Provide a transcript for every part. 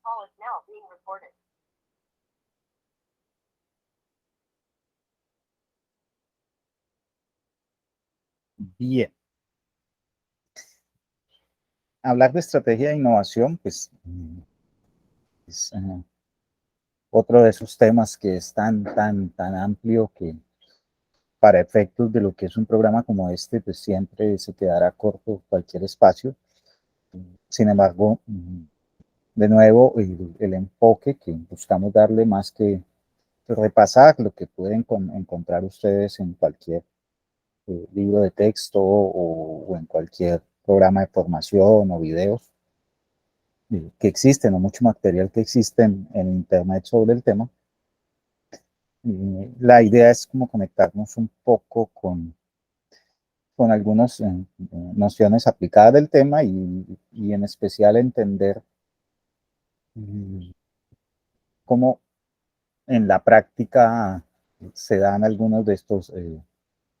Call is now being recorded. Bien. Hablar de estrategia de innovación, pues, es otro de esos temas que es tan amplio que para efectos de lo que es un programa como este, pues siempre se quedará corto cualquier espacio. Sin embargo, de nuevo, el enfoque que buscamos darle más que repasar lo que pueden encontrar ustedes en cualquier libro de texto o en cualquier programa de formación o videos que existen, o mucho material que existe en Internet sobre el tema. La idea es como conectarnos un poco con algunas nociones aplicadas del tema y en especial entender cómo en la práctica se dan algunos de estos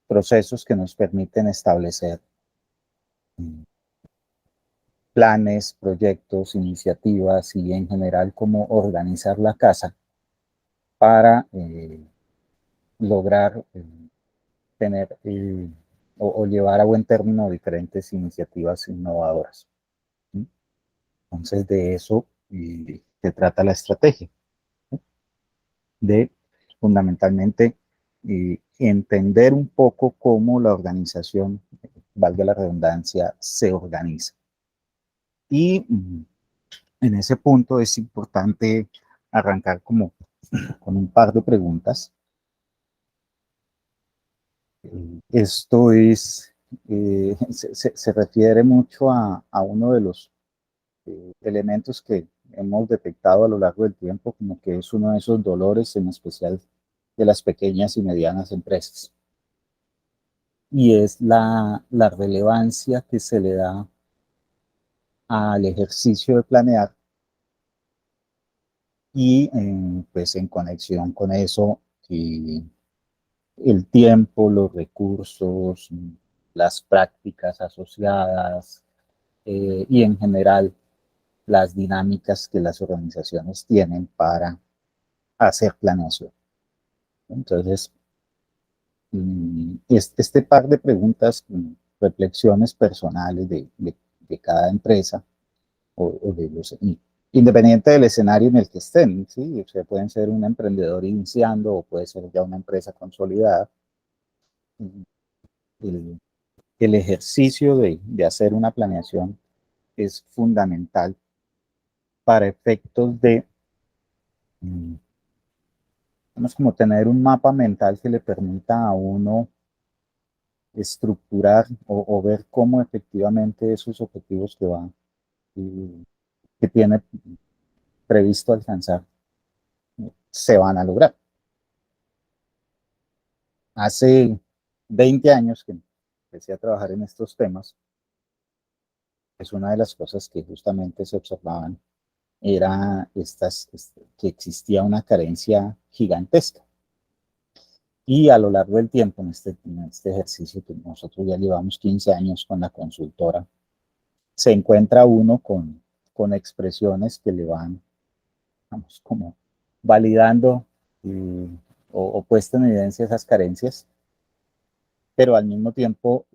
procesos que nos permiten establecer planes, proyectos, iniciativas y en general cómo organizar la casa para lograr tener o llevar a buen término diferentes iniciativas innovadoras. ¿Sí? Entonces de eso se trata la estrategia, ¿sí? De fundamentalmente entender un poco cómo la organización, valga la redundancia, se organiza. Y en ese punto es importante arrancar como con un par de preguntas. Esto es, se refiere mucho a uno de los elementos que hemos detectado a lo largo del tiempo, como que es uno de esos dolores, en especial de las pequeñas y medianas empresas. Y es la relevancia que se le da al ejercicio de planear y pues en conexión con eso, el tiempo, los recursos, las prácticas asociadas y en general las dinámicas que las organizaciones tienen para hacer planeación. Entonces, este par de preguntas, reflexiones personales de cada empresa o de los, independiente del escenario en el que estén, ¿sí? O sea, pueden ser un emprendedor iniciando o puede ser ya una empresa consolidada. El, el ejercicio de hacer una planeación es fundamental para efectos de, vamos, como tener un mapa mental que le permita a uno estructurar o ver cómo efectivamente esos objetivos que va, que tiene previsto alcanzar, se van a lograr. Hace 20 años que empecé a trabajar en estos temas, es una de las cosas que justamente se observaban era que existía una carencia gigantesca. Y a lo largo del tiempo, en este ejercicio que nosotros ya llevamos 15 años con la consultora, se encuentra uno con expresiones que le van, vamos, como validando o puesto en evidencia esas carencias, pero al mismo tiempo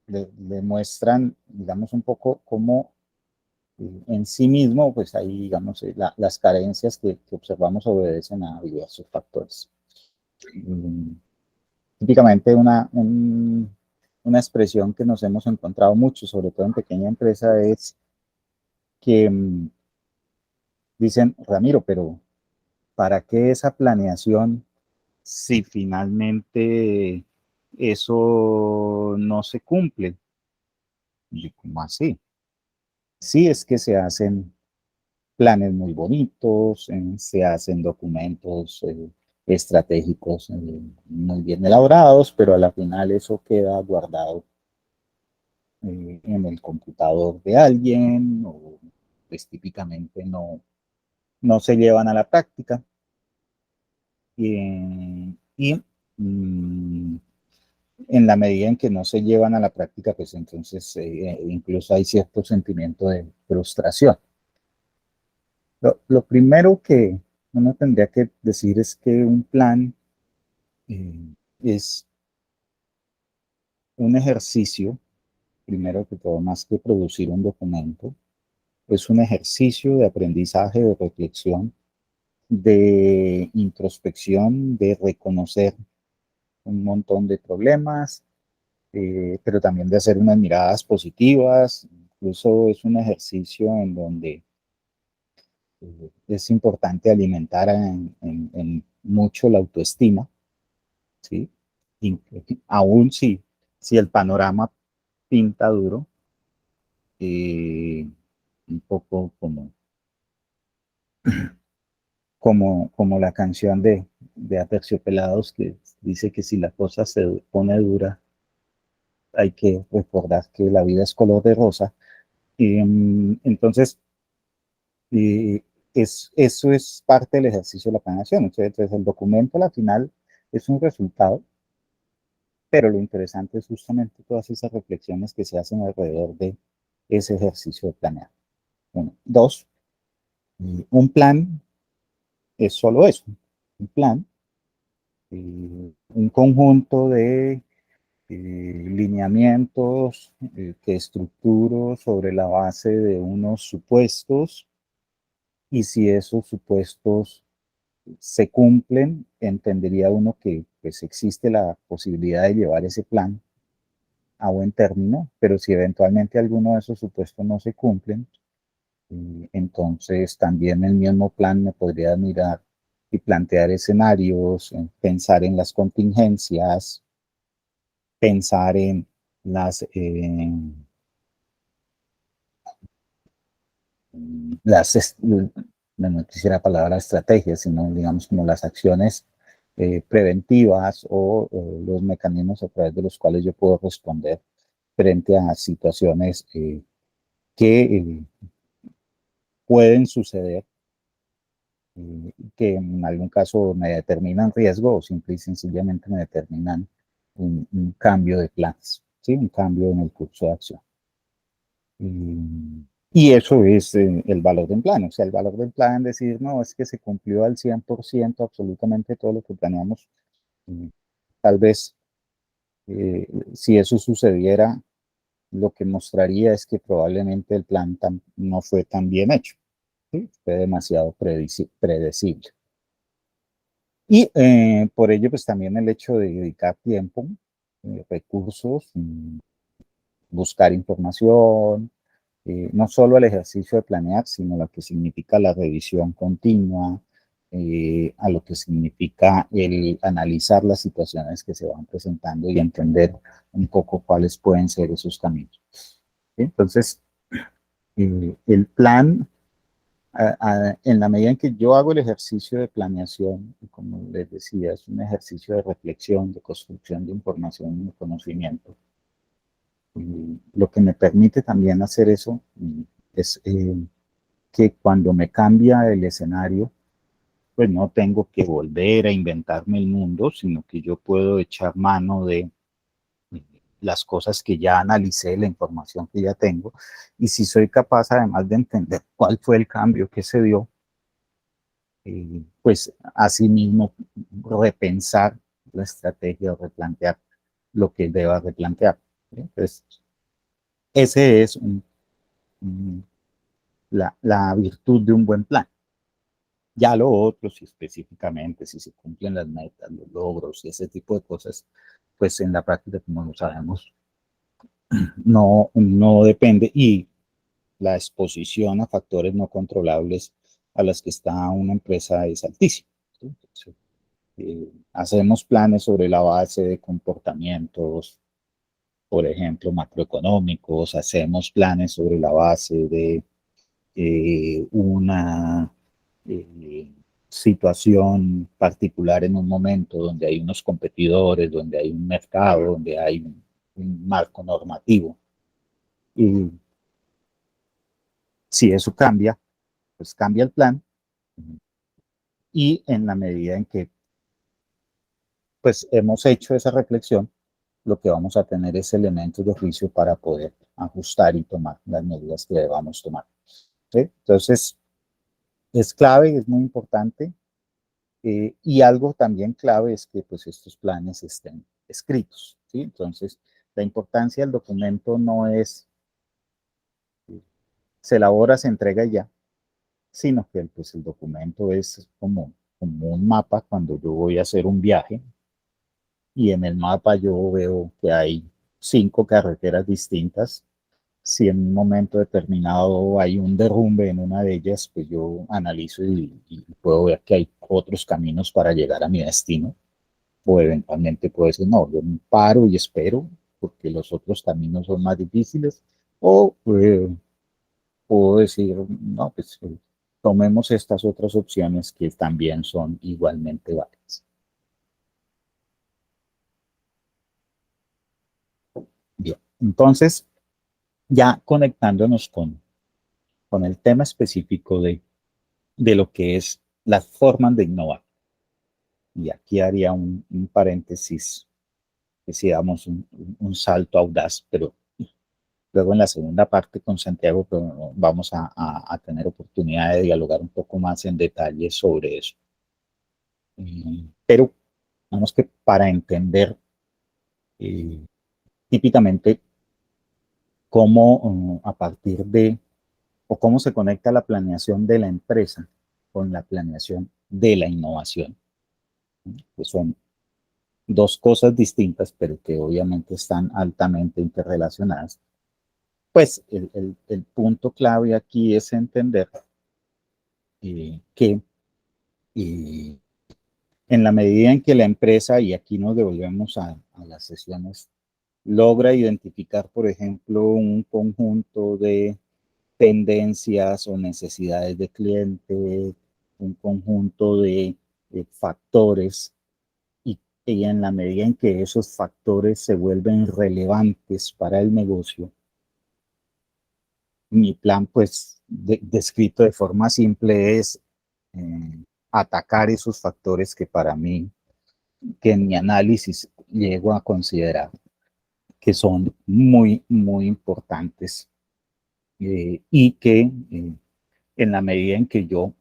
le muestran, digamos, un poco cómo en sí mismo, pues ahí, digamos, las carencias que observamos obedecen a diversos factores. Típicamente una expresión que nos hemos encontrado mucho, sobre todo en pequeña empresa, es que dicen, Ramiro, pero ¿para qué esa planeación si finalmente eso no se cumple? Y ¿cómo así? Sí, es que se hacen planes muy bonitos, se hacen documentos estratégicos muy bien elaborados, pero a la final eso queda guardado en el computador de alguien o pues típicamente no se llevan a la práctica. Y en la medida en que no se llevan a la práctica, pues entonces incluso hay cierto sentimiento de frustración. Lo primero que uno tendría que decir es que un plan eh, es un ejercicio, primero que todo, más que producir un documento, es un ejercicio de aprendizaje, de reflexión, de introspección, de reconocer un montón de problemas, pero también de hacer unas miradas positivas. Incluso es un ejercicio en donde es importante alimentar en mucho la autoestima, ¿sí? Y, aún si el panorama pinta duro, eh, un poco como la canción de Aterciopelados que dice que si la cosa se pone dura, hay que recordar que la vida es color de rosa. Entonces, eh, eso es parte del ejercicio de la planeación. Entonces, el documento al final es un resultado, pero lo interesante es justamente todas esas reflexiones que se hacen alrededor de ese ejercicio de planear. Uno. Dos, un plan es solo eso, un plan, un conjunto de lineamientos que estructuro sobre la base de unos supuestos y si esos supuestos se cumplen, entendería uno que pues, existe la posibilidad de llevar ese plan a buen término, pero si eventualmente alguno de esos supuestos no se cumplen, entonces también el mismo plan me podría mirar y plantear escenarios, pensar en las contingencias, pensar en las, no quisiera palabra estrategias, sino digamos como las acciones preventivas o los mecanismos a través de los cuales yo puedo responder frente a situaciones que pueden suceder, que en algún caso me determinan riesgo o simple y sencillamente me determinan un cambio de planes, ¿sí? Un cambio en el curso de acción. Y eso es el valor del plan. O sea, el valor del plan, decir, no, es que se cumplió al 100% absolutamente todo lo que planeamos. Y tal vez, si eso sucediera, lo que mostraría es que probablemente el plan no fue tan bien hecho. ¿Sí? Fue demasiado predecible. Y por ello, pues también el hecho de dedicar tiempo, recursos, buscar información, no solo el ejercicio de planear, sino lo que significa la revisión continua, a lo que significa el analizar las situaciones que se van presentando y entender un poco cuáles pueden ser esos caminos. ¿Sí? Entonces, el plan, en la medida en que yo hago el ejercicio de planeación, como les decía, es un ejercicio de reflexión, de construcción de información y de conocimiento. Lo que me permite también hacer eso es que cuando me cambia el escenario, pues no tengo que volver a inventarme el mundo, sino que yo puedo echar mano de las cosas que ya analicé, la información que ya tengo, y si soy capaz además de entender cuál fue el cambio que se dio, pues asimismo repensar la estrategia o replantear lo que deba replantear. ¿Sí? Entonces, ese es la virtud de un buen plan. Ya lo otro, si específicamente, si se cumplen las metas, los logros y ese tipo de cosas, pues en la práctica, como lo sabemos, no depende. Y la exposición a factores no controlables a las que está una empresa es altísima. ¿Sí? Entonces, hacemos planes sobre la base de comportamientos, por ejemplo, macroeconómicos, hacemos planes sobre la base de una eh, situación particular en un momento donde hay unos competidores, donde hay un mercado, donde hay un marco normativo. Y si eso cambia, pues cambia el plan y en la medida en que pues hemos hecho esa reflexión, lo que vamos a tener es elementos de juicio para poder ajustar y tomar las medidas que debamos tomar. ¿Sí? Entonces, es clave, es muy importante. Y algo también clave es que pues estos planes estén escritos, ¿sí? Entonces, la importancia del documento no es se elabora, se entrega y ya, sino que pues, el documento es como un mapa cuando yo voy a hacer un viaje y en el mapa yo veo que hay 5 carreteras distintas. Si en un momento determinado hay un derrumbe en una de ellas, pues yo analizo y puedo ver que hay otros caminos para llegar a mi destino. O eventualmente puedo decir, no, yo me paro y espero porque los otros caminos son más difíciles. O puedo decir, no, pues tomemos estas otras opciones que también son igualmente válidas. Bien, entonces, ya conectándonos con el tema específico de lo que es las formas de innovar. Y aquí haría un paréntesis, que si damos un salto audaz, pero luego en la segunda parte con Santiago pues, vamos a tener oportunidad de dialogar un poco más en detalle sobre eso. Pero vamos que para entender eh, típicamente cómo a partir de o cómo se conecta la planeación de la empresa con la planeación de la innovación, que son dos cosas distintas, pero que obviamente están altamente interrelacionadas. Pues el punto clave aquí es entender que eh, en la medida en que la empresa, y aquí nos devolvemos a las sesiones, logra identificar, por ejemplo, un conjunto de tendencias o necesidades de cliente, un conjunto de factores, y en la medida en que esos factores se vuelven relevantes para el negocio, mi plan, pues, descrito de forma simple, es eh, atacar esos factores que para mí, que en mi análisis llego a considerar que son muy, muy importantes y que en la medida en que yo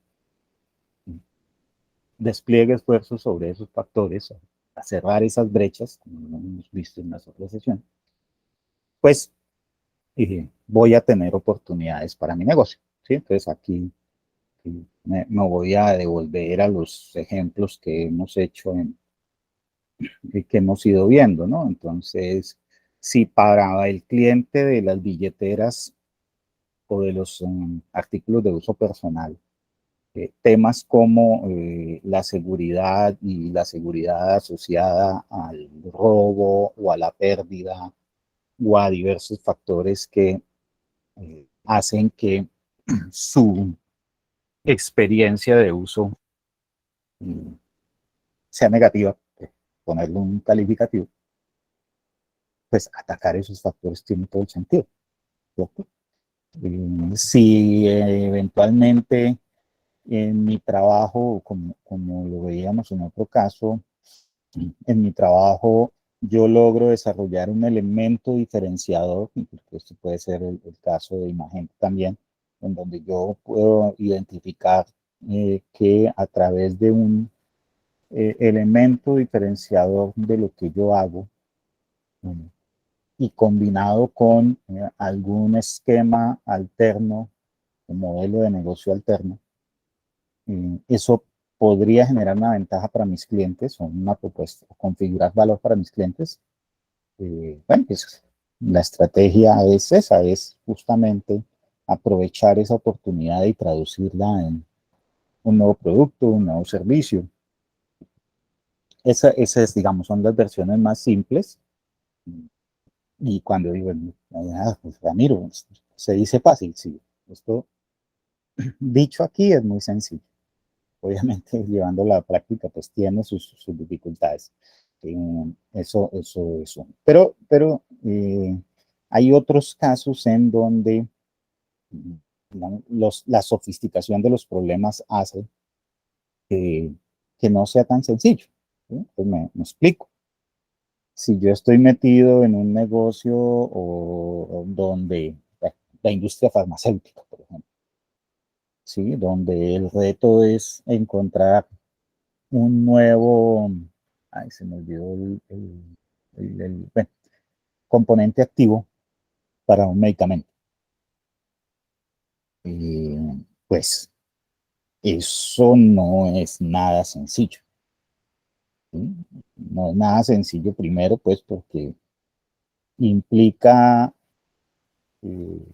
despliegue esfuerzos sobre esos factores, a cerrar esas brechas, como hemos visto en las otras sesiones, pues voy a tener oportunidades para mi negocio. ¿Sí? Entonces aquí me voy a devolver a los ejemplos que hemos hecho, que hemos ido viendo, ¿no? Entonces, si para el cliente de las billeteras o de los artículos de uso personal, temas como la seguridad y la seguridad asociada al robo o a la pérdida o a diversos factores que hacen que su experiencia de uso mm, sea negativa, ponerle un calificativo, pues atacar esos factores tiene todo el sentido, ¿cierto? Si eventualmente en mi trabajo, como lo veíamos en otro caso, en mi trabajo yo logro desarrollar un elemento diferenciador, porque esto puede ser el caso de imagen también, en donde yo puedo identificar que a través de un elemento diferenciador de lo que yo hago y combinado con algún esquema alterno, un modelo de negocio alterno, eso podría generar una ventaja para mis clientes o una propuesta, configurar valor para mis clientes. Bueno, pues la estrategia es esa, es justamente aprovechar esa oportunidad y traducirla en un nuevo producto, un nuevo servicio. Esa es, digamos, son las versiones más simples. Y cuando digo, pues Ramiro, se dice fácil, sí. Esto dicho aquí es muy sencillo. Obviamente, llevando la práctica, pues tiene sus dificultades. Eso. Pero hay otros casos en donde la sofisticación de los problemas hace que, que no sea tan sencillo. ¿Sí? Pues me explico. Si yo estoy metido en un negocio o donde la industria farmacéutica, por ejemplo, ¿sí? Donde el reto es encontrar un nuevo, ay, se me olvidó bueno, componente activo para un medicamento. Pues eso no es nada sencillo, ¿sí? No es nada sencillo primero, pues porque implica, eh,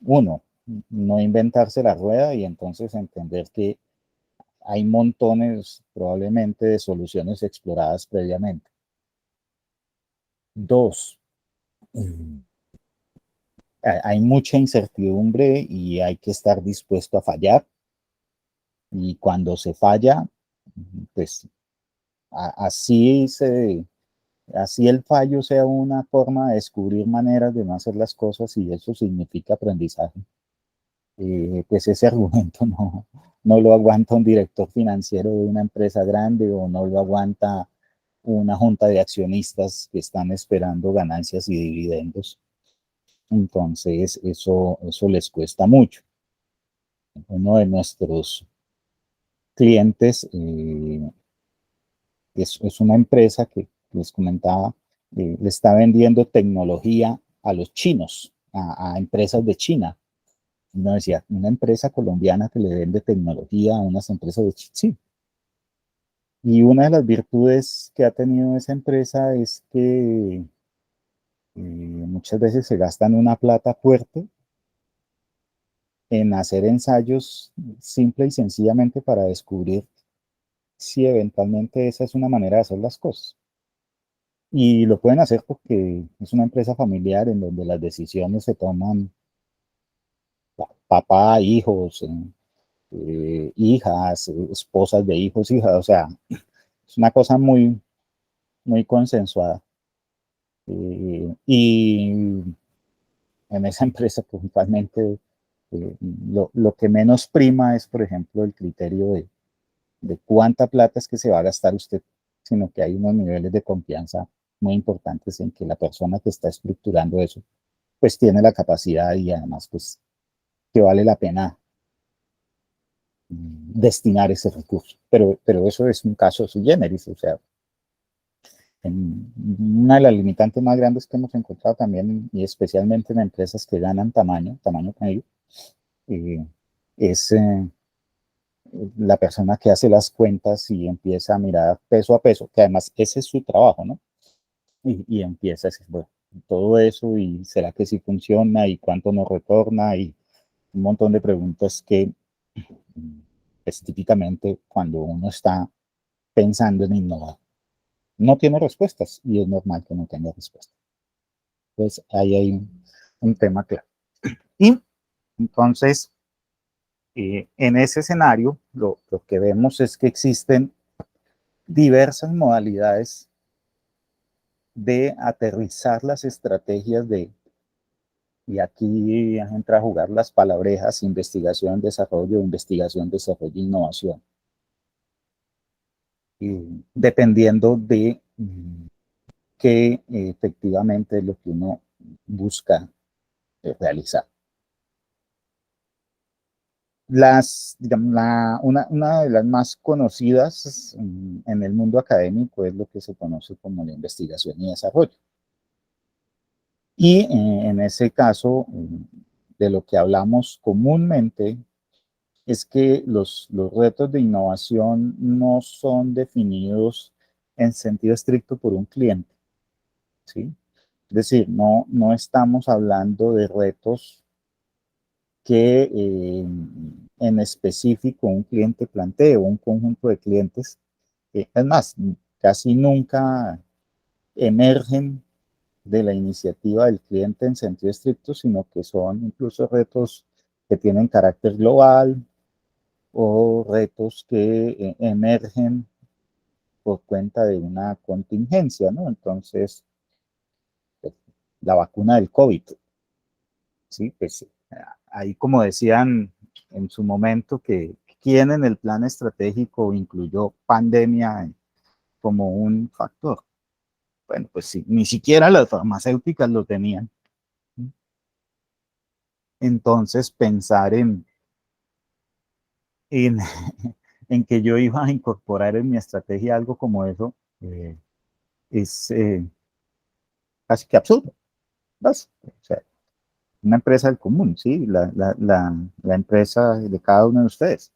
uno, no inventarse la rueda y entonces entender que hay montones probablemente de soluciones exploradas previamente. Dos, hay mucha incertidumbre y hay que estar dispuesto a fallar. Y cuando se falla, pues así, así el fallo sea una forma de descubrir maneras de no hacer las cosas y eso significa aprendizaje. Pues ese argumento no lo aguanta un director financiero de una empresa grande o no lo aguanta una junta de accionistas que están esperando ganancias y dividendos. Entonces, eso les cuesta mucho. Uno de nuestros clientes es una empresa que les comentaba, le está vendiendo tecnología a los chinos, a empresas de China. No decía, una empresa colombiana que le vende tecnología a unas empresas de China. Sí. Y una de las virtudes que ha tenido esa empresa es que muchas veces se gastan una plata fuerte en hacer ensayos simple y sencillamente para descubrir si eventualmente esa es una manera de hacer las cosas. Y lo pueden hacer porque es una empresa familiar en donde las decisiones se toman papá, hijos, hijas, esposas de hijos, hijas, o sea, es una cosa muy consensuada. Y en esa empresa principalmente lo que menos prima es, por ejemplo, el criterio de cuánta plata es que se va a gastar usted, sino que hay unos niveles de confianza muy importantes en que la persona que está estructurando eso, pues tiene la capacidad y además, pues, que vale la pena destinar ese recurso. Pero eso es un caso sui generis, o sea, una de las limitantes más grandes que hemos encontrado también, y especialmente en empresas que ganan tamaño medio, eh, es la persona que hace las cuentas y empieza a mirar peso a peso, que además ese es su trabajo, ¿no? Y empieza a decir, bueno, todo eso, y será que sí funciona, y cuánto nos retorna, y un montón de preguntas que pues, típicamente cuando uno está pensando en innovar, no tiene respuestas, y es normal que no tenga respuestas. Entonces, ahí hay un tema claro. Y entonces, en ese escenario, lo que vemos es que existen diversas modalidades de aterrizar las estrategias y aquí entra a jugar las palabrejas investigación, desarrollo, innovación, dependiendo de qué efectivamente es lo que uno busca realizar. Digamos, una de las más conocidas en el mundo académico es lo que se conoce como la investigación y desarrollo. Y en ese caso, de lo que hablamos comúnmente es que los retos de innovación no son definidos en sentido estricto por un cliente, ¿sí? Es decir, no estamos hablando de retos que en específico un cliente plantee o un conjunto de clientes. Es más, casi nunca emergen de la iniciativa del cliente en sentido estricto, sino que son incluso retos que tienen carácter global o retos que emergen por cuenta de una contingencia, ¿no? Entonces, pues, la vacuna del COVID, ¿sí? Pues ahí como decían en su momento que quién en el plan estratégico incluyó pandemia como un factor. Bueno, pues sí, ni siquiera las farmacéuticas lo tenían. Entonces, pensar en, en que yo iba a incorporar en mi estrategia algo como eso, es casi que absurdo, ¿no? O sea, una empresa del común, ¿sí? La empresa de cada uno de ustedes.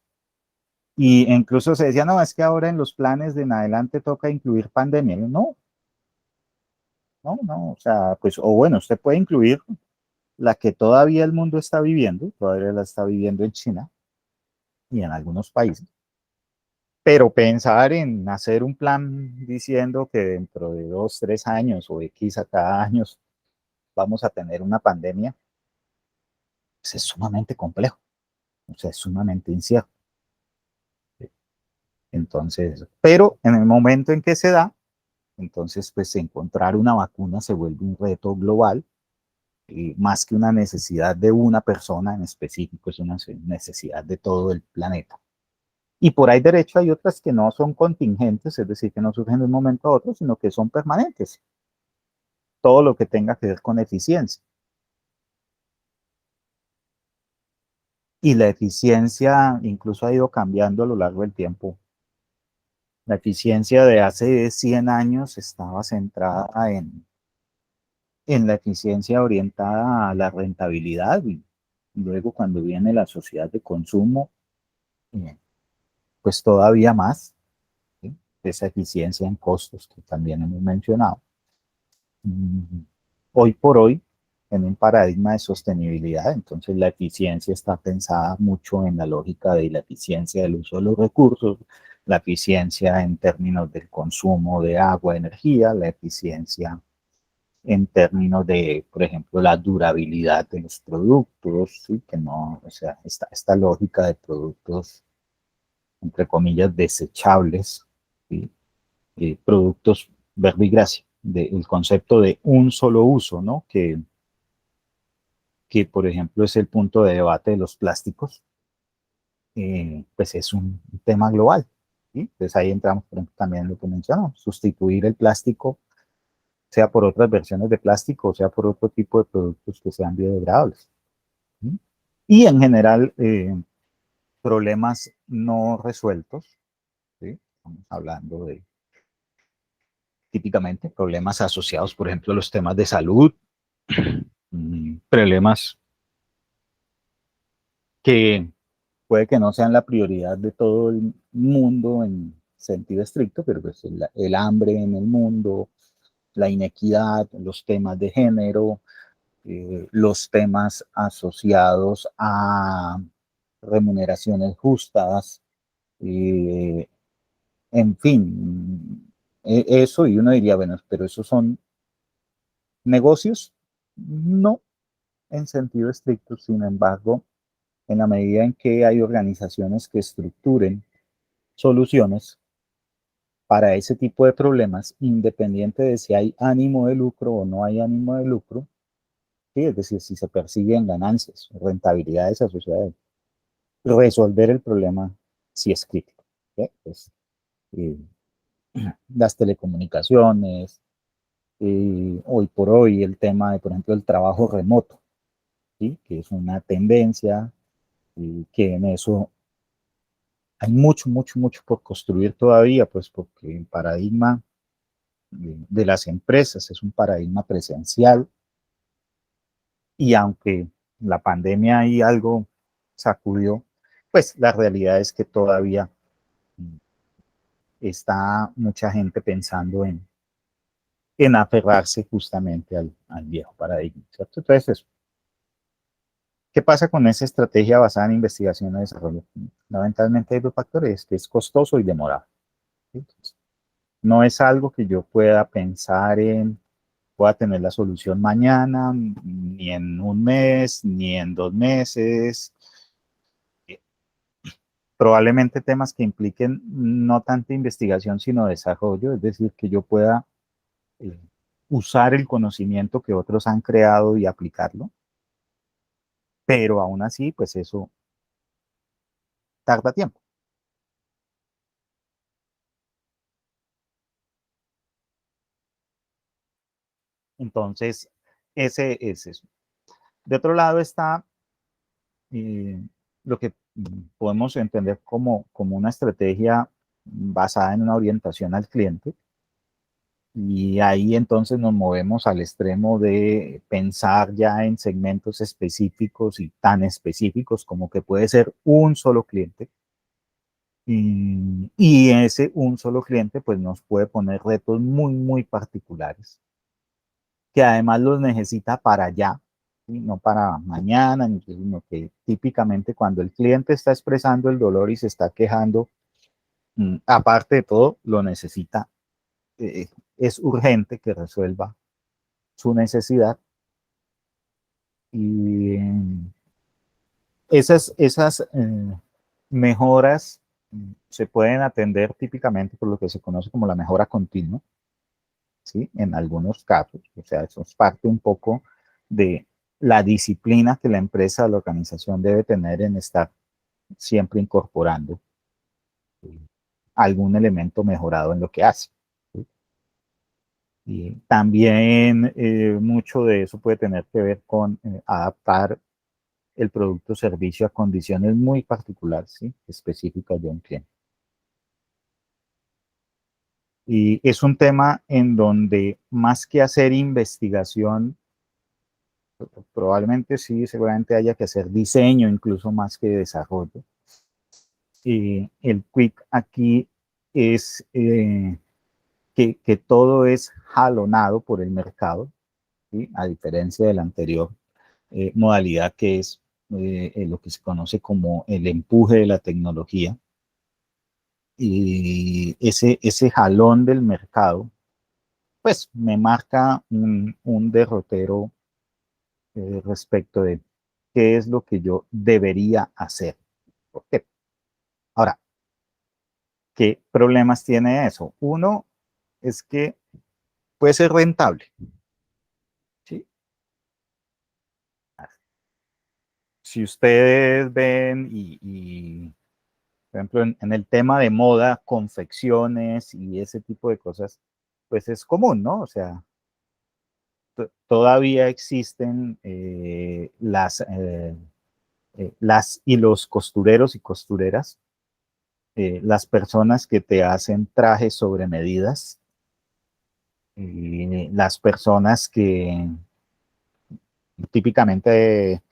Y incluso se decía, no, es que ahora en los planes de en adelante toca incluir pandemia. No, no, o sea, pues, o bueno, usted puede incluir la que todavía el mundo está viviendo, todavía la está viviendo en China y en algunos países, pero pensar en hacer un plan diciendo que dentro de 2, 3 años o X a cada año vamos a tener una pandemia, pues es sumamente complejo, o sea, es sumamente incierto. Entonces, pero en el momento en que se da, entonces, pues encontrar una vacuna se vuelve un reto global, más que una necesidad de una persona en específico, es una necesidad de todo el planeta. Y por ahí derecho hay otras que no son contingentes, es decir, que no surgen de un momento a otro, sino que son permanentes. Todo lo que tenga que ver con eficiencia. Y la eficiencia incluso ha ido cambiando a lo largo del tiempo. La eficiencia de hace 100 años estaba centrada en la eficiencia orientada a la rentabilidad. Y luego cuando viene la sociedad de consumo, eh, pues todavía más, ¿sí? Esa eficiencia en costos que también hemos mencionado. Hoy por hoy, en un paradigma de sostenibilidad, entonces la eficiencia está pensada mucho en la lógica de la eficiencia del uso de los recursos, la eficiencia en términos del consumo de agua, energía, la eficiencia en términos de, por ejemplo, la durabilidad de los productos, ¿sí? Que no, o sea, esta lógica de productos, entre comillas, desechables, ¿sí? Productos verbigracia, del concepto de un solo uso, ¿no? Que, por ejemplo, es el punto de debate de los plásticos, pues es un tema global. ¿Sí? Entonces ahí entramos, por ejemplo, también en lo que mencionamos, sustituir el plástico, sea por otras versiones de plástico, o sea por otro tipo de productos que sean biodegradables. ¿Sí? Y en general, problemas no resueltos, ¿sí? Estamos hablando de típicamente problemas asociados, por ejemplo, a los temas de salud, problemas que puede que no sean la prioridad de todo el mundo en sentido estricto, pero pues el hambre en el mundo, la inequidad, los temas de género, los temas asociados a remuneraciones justas, eh, en fin, eso y uno diría, bueno, pero esos son negocios, no en sentido estricto, sin embargo, en la medida en que hay organizaciones que estructuren soluciones para ese tipo de problemas, independiente de si hay ánimo de lucro o no hay ánimo de lucro, ¿sí? Es decir, si se persiguen ganancias, rentabilidades asociadas, resolver el problema si es crítico. ¿Sí? Pues, eh, las telecomunicaciones, hoy por hoy el tema de, por ejemplo, el trabajo remoto, ¿sí? Que es una tendencia, que en eso hay mucho, mucho, mucho por construir todavía, pues porque el paradigma de las empresas es un paradigma presencial y aunque la pandemia ahí algo sacudió, pues la realidad es que todavía está mucha gente pensando en aferrarse justamente al viejo paradigma, ¿cierto? Entonces, ¿qué pasa con esa estrategia basada en investigación y desarrollo? Fundamentalmente hay dos factores, que es costoso y demorado. ¿Sí? Entonces, no es algo que yo pueda pensar en, pueda tener la solución mañana, ni en un mes, ni en 2 meses. Probablemente temas que impliquen no tanta investigación, sino desarrollo, es decir, que yo pueda eh, usar el conocimiento que otros han creado y aplicarlo, pero aún así, pues eso tarda tiempo. Entonces, ese es eso. De otro lado está lo que podemos entender como una estrategia basada en una orientación al cliente. Y ahí entonces nos movemos al extremo de pensar ya en segmentos específicos y tan específicos como que puede ser un solo cliente. Y ese un solo cliente pues nos puede poner retos muy, muy particulares, que además los necesita para allá, ¿sí? No para mañana, sino que típicamente cuando el cliente está expresando el dolor y se está quejando, aparte de todo, lo necesita, eh, es urgente que resuelva su necesidad. Y esas mejoras se pueden atender típicamente por lo que se conoce como la mejora continua, ¿sí? En algunos casos, o sea, eso es parte un poco de la disciplina que la empresa o la organización debe tener en estar siempre incorporando algún elemento mejorado en lo que hace, ¿sí? Y también mucho de eso puede tener que ver con adaptar el producto o servicio a condiciones muy particulares, ¿sí? Específicas de un cliente. Y es un tema en donde más que hacer investigación, probablemente sí, seguramente haya que hacer diseño incluso más que desarrollo. El quick aquí es que todo es jalonado por el mercado, ¿sí? A diferencia de la anterior modalidad que es lo que se conoce como el empuje de la tecnología. Y ese jalón del mercado, pues me marca un derrotero respecto de qué es lo que yo debería hacer. ¿Por qué? Ahora, ¿qué problemas tiene eso? Uno es que puede ser rentable, ¿sí? Si ustedes ven por ejemplo, en el tema de moda, confecciones y ese tipo de cosas, pues es común, ¿no? O sea, todavía existen las y los costureros y costureras, las personas que te hacen trajes sobre medidas, las personas que típicamente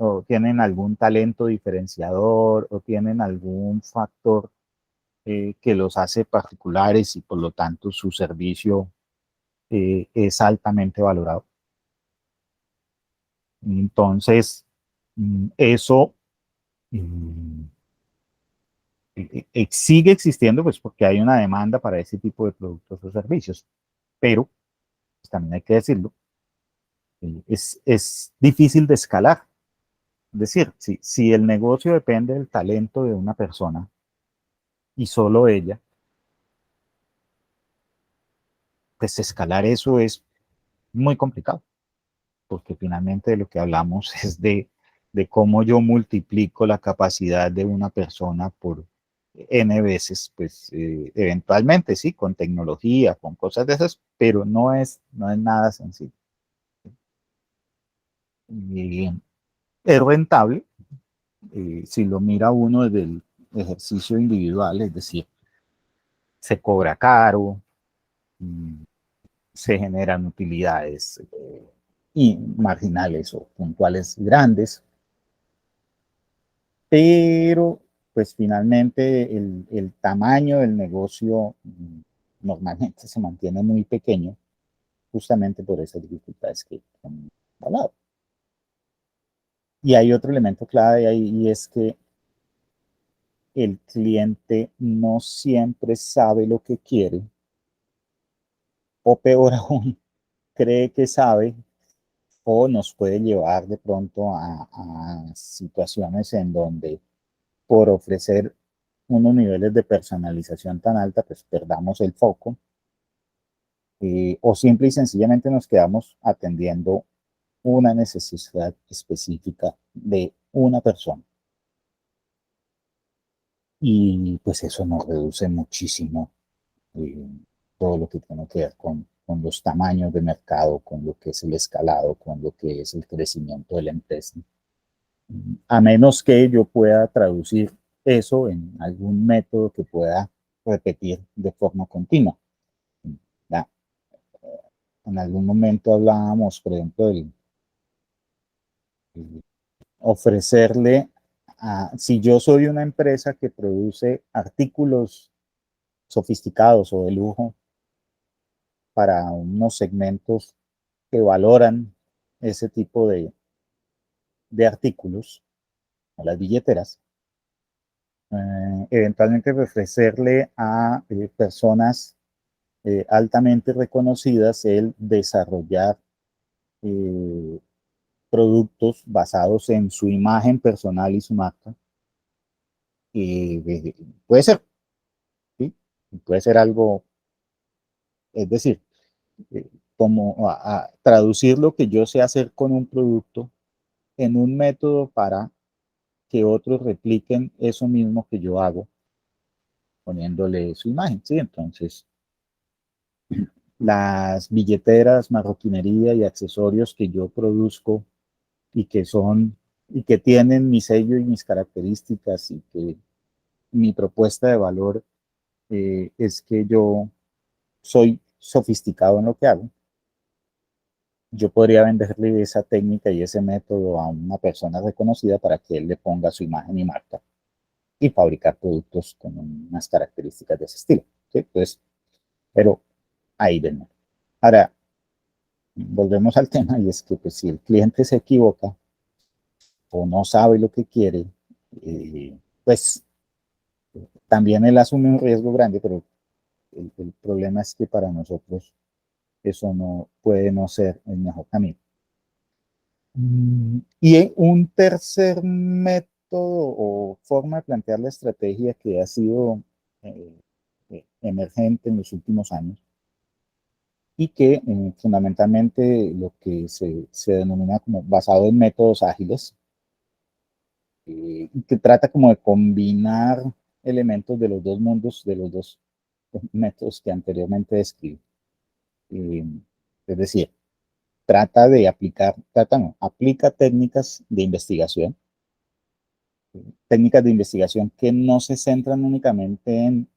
o tienen algún talento diferenciador o tienen algún factor que los hace particulares y por lo tanto su servicio es altamente valorado. Entonces, eso mm, sigue existiendo pues porque hay una demanda para ese tipo de productos o servicios, pero pues, también hay que decirlo, es difícil de escalar. Es decir, si el negocio depende del talento de una persona y solo ella, pues escalar eso es muy complicado, porque finalmente de lo que hablamos es de cómo yo multiplico la capacidad de una persona por N veces, pues eventualmente sí, con tecnología, con cosas de esas, pero no es nada sencillo. Y es rentable si lo mira uno desde el ejercicio individual, es decir, se cobra caro, se generan utilidades y marginales o puntuales grandes, pero pues finalmente el tamaño del negocio normalmente se mantiene muy pequeño justamente por esas dificultades que hemos hablado. Y hay otro elemento clave ahí y es que el cliente no siempre sabe lo que quiere o peor aún, cree que sabe o nos puede llevar de pronto a situaciones en donde por ofrecer unos niveles de personalización tan alta, pues perdamos el foco o simple y sencillamente nos quedamos atendiendo una necesidad específica de una persona. Y pues eso nos reduce muchísimo eh, todo lo que tiene que ver con los tamaños de mercado, con lo que es el escalado, con lo que es el crecimiento de la empresa. a menos que yo pueda traducir eso en algún método que pueda repetir de forma continua. Ya, en algún momento hablábamos, por ejemplo, del ofrecerle, si yo soy una empresa que produce artículos sofisticados o de lujo para unos segmentos que valoran ese tipo de artículos, o las billeteras, eventualmente ofrecerle a personas altamente reconocidas el desarrollar eh, productos basados en su imagen personal y su marca. Puede ser, ¿sí? Puede ser algo, es decir, como traducir lo que yo sé hacer con un producto en un método para que otros repliquen eso mismo que yo hago, poniéndole su imagen, ¿sí? Entonces, las billeteras, marroquinería y accesorios que yo produzco y que son y que tienen mi sello y mis características y que mi propuesta de valor es que yo soy sofisticado en lo que hago. Yo podría venderle esa técnica y ese método a una persona reconocida para que él le ponga su imagen y marca y fabricar productos con unas características de ese estilo, ¿sí? Entonces, pero ahí ven. Ahora, volvemos al tema y es que pues, si el cliente se equivoca o no sabe lo que quiere, pues también él asume un riesgo grande, pero el problema es que para nosotros eso no puede no ser el mejor camino. Y un tercer método o forma de plantear la estrategia que ha sido eh, emergente en los últimos años y que fundamentalmente lo que se denomina como basado en métodos ágiles, y que trata como de combinar elementos de los dos mundos, de los dos métodos que anteriormente describí. Eh, es decir, aplica técnicas de investigación que no se centran únicamente en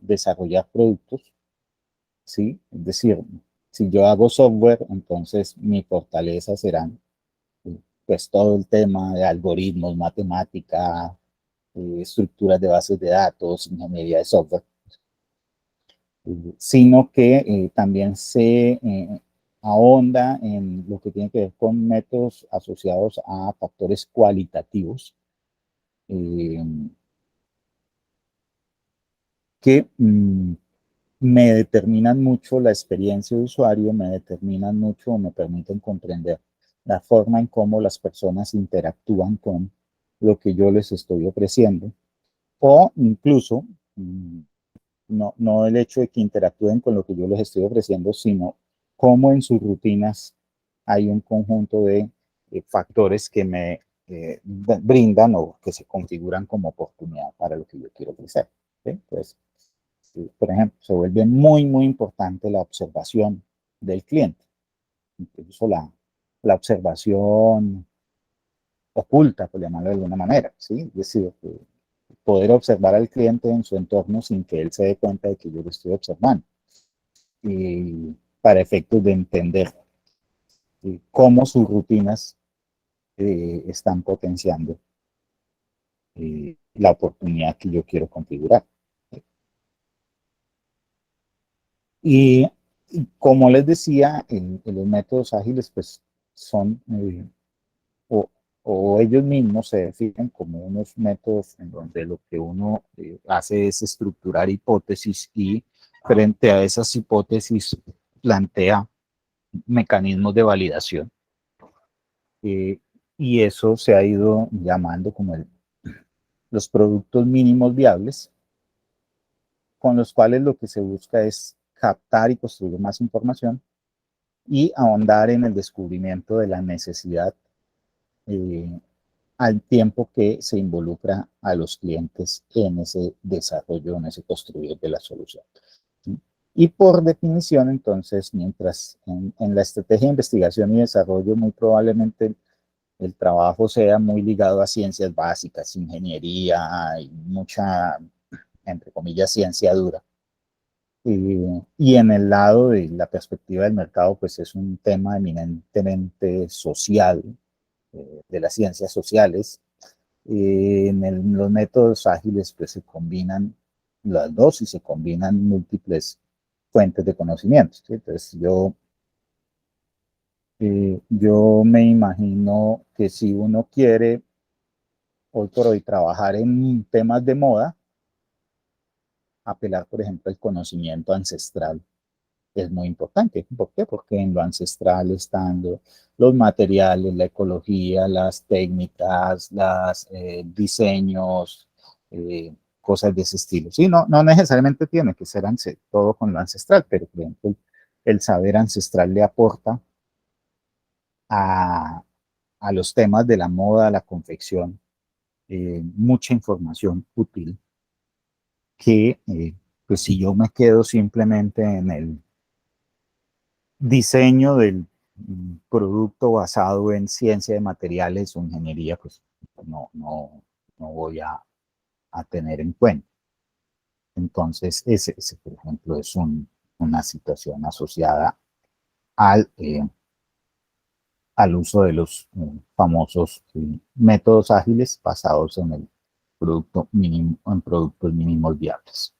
desarrollar productos, ¿sí? Es decir, si yo hago software, entonces mi fortaleza serán pues todo el tema de algoritmos, matemática, estructuras de bases de datos, ingeniería de software, sino que también se ahonda en lo que tiene que ver con métodos asociados a factores cualitativos eh, que me determinan mucho la experiencia de usuario, me determinan mucho o me permiten comprender la forma en cómo las personas interactúan con lo que yo les estoy ofreciendo, o incluso no el hecho de que interactúen con lo que yo les estoy ofreciendo, sino cómo en sus rutinas hay un conjunto de factores que me brindan o que se configuran como oportunidad para lo que yo quiero ofrecer. ¿Sí? Entonces, por ejemplo, se vuelve muy, muy importante la observación del cliente, incluso la observación oculta, por llamarlo de alguna manera, ¿sí? Es decir, poder observar al cliente en su entorno sin que él se dé cuenta de que yo lo estoy observando, y para efectos de entender cómo sus rutinas están potenciando la oportunidad que yo quiero configurar. Y como les decía, los métodos ágiles pues son o, o ellos mismos se definen como unos métodos en donde lo que uno hace es estructurar hipótesis y frente a esas hipótesis plantea mecanismos de validación. Eh, y eso se ha ido llamando como los productos mínimos viables, con los cuales lo que se busca es captar y construir más información y ahondar en el descubrimiento de la necesidad eh, al tiempo que se involucra a los clientes en ese desarrollo, en ese construir de la solución. ¿Sí? Y por definición, entonces, mientras en la estrategia de investigación y desarrollo, muy probablemente el trabajo sea muy ligado a ciencias básicas, ingeniería y mucha, entre comillas, ciencia dura. Y en el lado de la perspectiva del mercado, pues es un tema eminentemente social, de las ciencias sociales. Los métodos ágiles, pues se combinan las dos y se combinan múltiples fuentes de conocimiento, ¿sí? Entonces, yo me imagino que si uno quiere hoy por hoy trabajar en temas de moda, apelar, por ejemplo, al conocimiento ancestral es muy importante. ¿Por qué? Porque en lo ancestral están los materiales, la ecología, las técnicas, los diseños, cosas de ese estilo. Sí, no necesariamente tiene que ser todo con lo ancestral, pero por ejemplo, el saber ancestral le aporta a, a los temas de la moda, la confección, mucha información útil que, pues si yo me quedo simplemente en el diseño del producto basado en ciencia de materiales o ingeniería, pues no voy a tener en cuenta. Entonces, ese por ejemplo, es una situación asociada al, al uso de los famosos métodos ágiles basados en el producto mínimo, en productos mínimos viables.